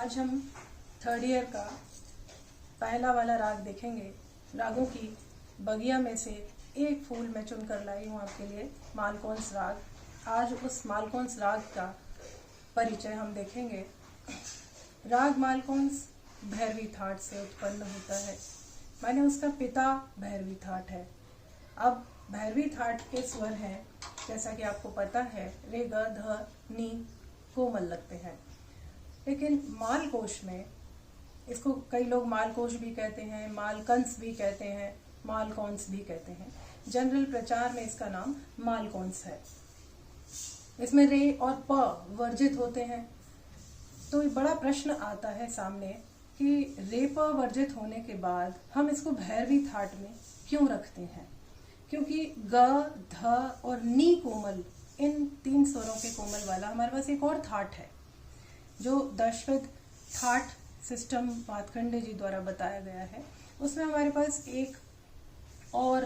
आज हम third year का पहला वाला राग देखेंगे। रागों की बगिया में से एक फूल मैं चुन कर लाई हूँ आपके लिए, मालकोंस राग। आज उस मालकोंस राग का परिचय हम देखेंगे। राग मालकोंस भैरवी थाट से उत्पन्न होता है, माने उसका पिता भैरवी थाट है। अब भैरवी थाट के स्वर हैं, जैसा कि आपको पता है, रे ग ध नी कोमल लगते हैं। लेकिन मालकोश में, इसको कई लोग मालकोश भी कहते हैं, मालकंस भी कहते हैं, मालकोंस भी कहते हैं। जनरल प्रचार में इसका नाम मालकोंस है। इसमें रे और प वर्जित होते हैं। तो एक बड़ा प्रश्न आता है सामने कि रे प वर्जित होने के बाद हम इसको भैरवी थाट में क्यों रखते हैं? क्योंकि ग ध और नी कोमल, इन तीन स्वरों के कोमल वाला हमारे पास एक और थाट है, जो दशविध थाट सिस्टम भातखंडे जी द्वारा बताया गया है। उसमें हमारे पास एक और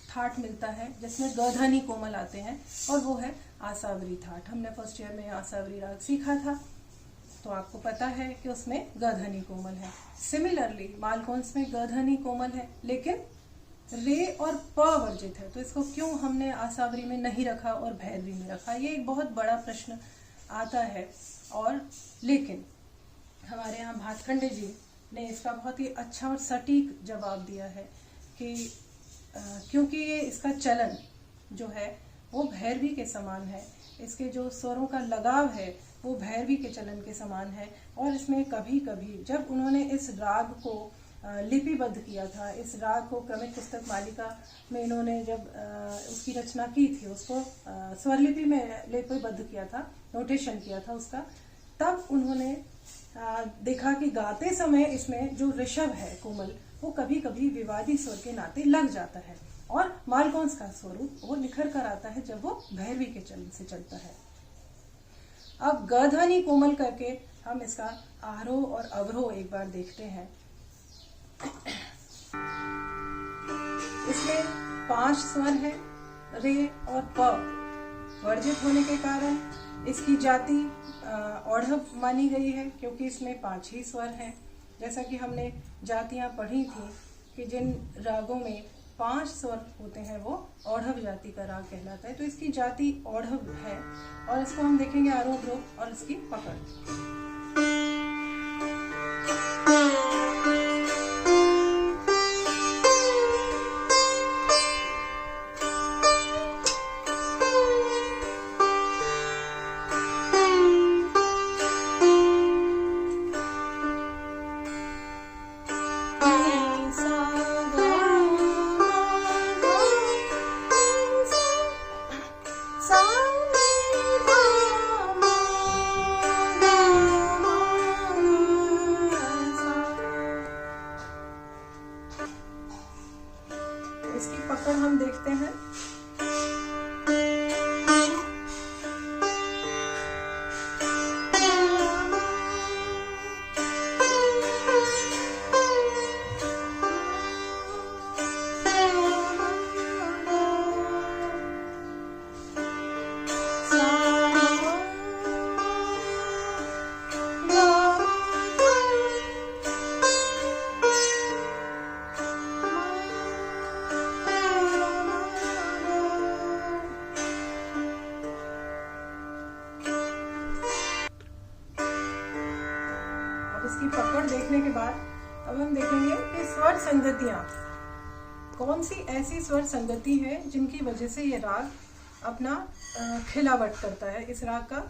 थाट मिलता है जिसमें गधानी कोमल आते हैं, और वो है आसावरी थाट। हमने फर्स्ट ईयर में आसावरी राग सीखा था, तो आपको पता है कि उसमें गधानी कोमल है। सिमिलरली मालकोंस में गधानी कोमल है, लेकिन रे और प वर्जित है। तो इसको क्यों हमने आसावरी में नहीं रखा और भैरवी में रखा? ये एक बहुत बड़ा प्रश्न आता है। और लेकिन हमारे यहाँ भातखंडे जी ने इसका बहुत ही अच्छा और सटीक जवाब दिया है कि क्योंकि ये इसका चलन जो है वो भैरवी के समान है, इसके जो स्वरों का लगाव है वो भैरवी के चलन के समान है। और इसमें कभी कभी जब उन्होंने इस राग को लिपिबद्ध किया था, इस राग को क्रमिक पुस्तक मालिका में इन्होंने जब उसकी रचना की थी, उसको स्वरलिपि में लिपिबद्ध किया था, नोटेशन किया था उसका, तब उन्होंने देखा कि गाते समय इसमें जो ऋषभ है कोमल, वो कभी कभी विवादी स्वर के नाते लग जाता है, और मालकोंस का स्वरूप वो निखर कर आता है जब वो भैरवी के चलन से चलता है। अब गधानी कोमल करके हम इसका आरोह और अवरोह एक बार देखते हैं। इसमें 5 स्वर है, रे और प वर्जित होने के कारण इसकी जाति औढ़व मानी गई है, क्योंकि इसमें 5 ही स्वर हैं। जैसा कि हमने जातियां पढ़ी थी कि जिन रागों में 5 स्वर होते हैं वो औढ़व जाति का राग कहलाता है। तो इसकी जाति औढ़व है, और इसको हम देखेंगे आरोह अवरोह और इसकी पकड़। इसकी पकड़ हम देखते हैं। इसकी पकड़ देखने के बाद अब हम देखेंगे कि स्वर संगतियां, कौन सी ऐसी स्वर संगति है जिनकी वजह से ये राग अपना खिलावट करता है, इस राग का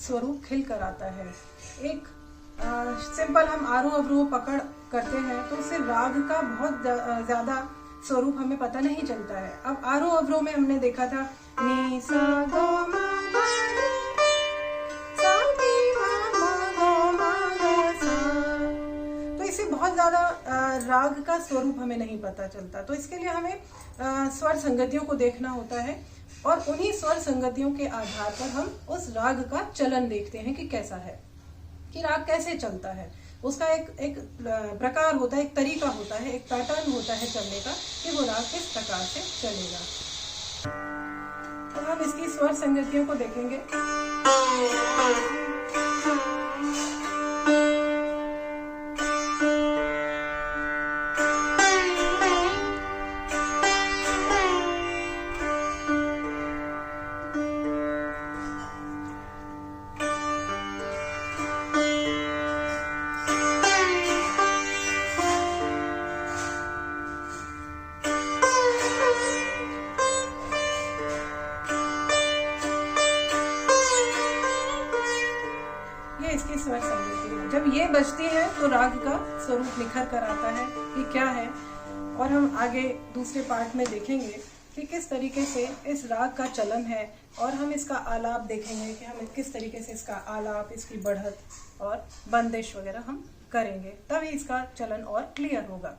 स्वरूप खिल कर आता है। एक सिंपल हम आरोह अवरोह पकड़ करते हैं तो उससे राग का बहुत ज्यादा स्वरूप हमें पता नहीं चलता है। अब आरोह अवरोह में हमने देखा था नी सा ग म बहुत ज्यादा राग का स्वरूप हमें नहीं पता चलता। तो इसके लिए हमें स्वर संगतियों को देखना होता है, और उन्हीं स्वर संगतियों के आधार पर हम उस राग का चलन देखते हैं कि कैसा है, कि राग कैसे चलता है। उसका एक प्रकार होता है, एक तरीका होता है, एक पैटर्न होता है चलने का, कि वो राग किस प्रकार से चलेगा। तो हम इसकी स्वर संगतियों को देखेंगे। ये इसकी स्वर संगीति है। जब ये बजती है तो राग का स्वरूप निखर कर आता है कि क्या है। और हम आगे दूसरे पार्ट में देखेंगे कि किस तरीके से इस राग का चलन है, और हम इसका आलाप देखेंगे कि हम किस तरीके से इसका आलाप, इसकी बढ़त और बंदिश वगैरह हम करेंगे, तभी इसका चलन और क्लियर होगा।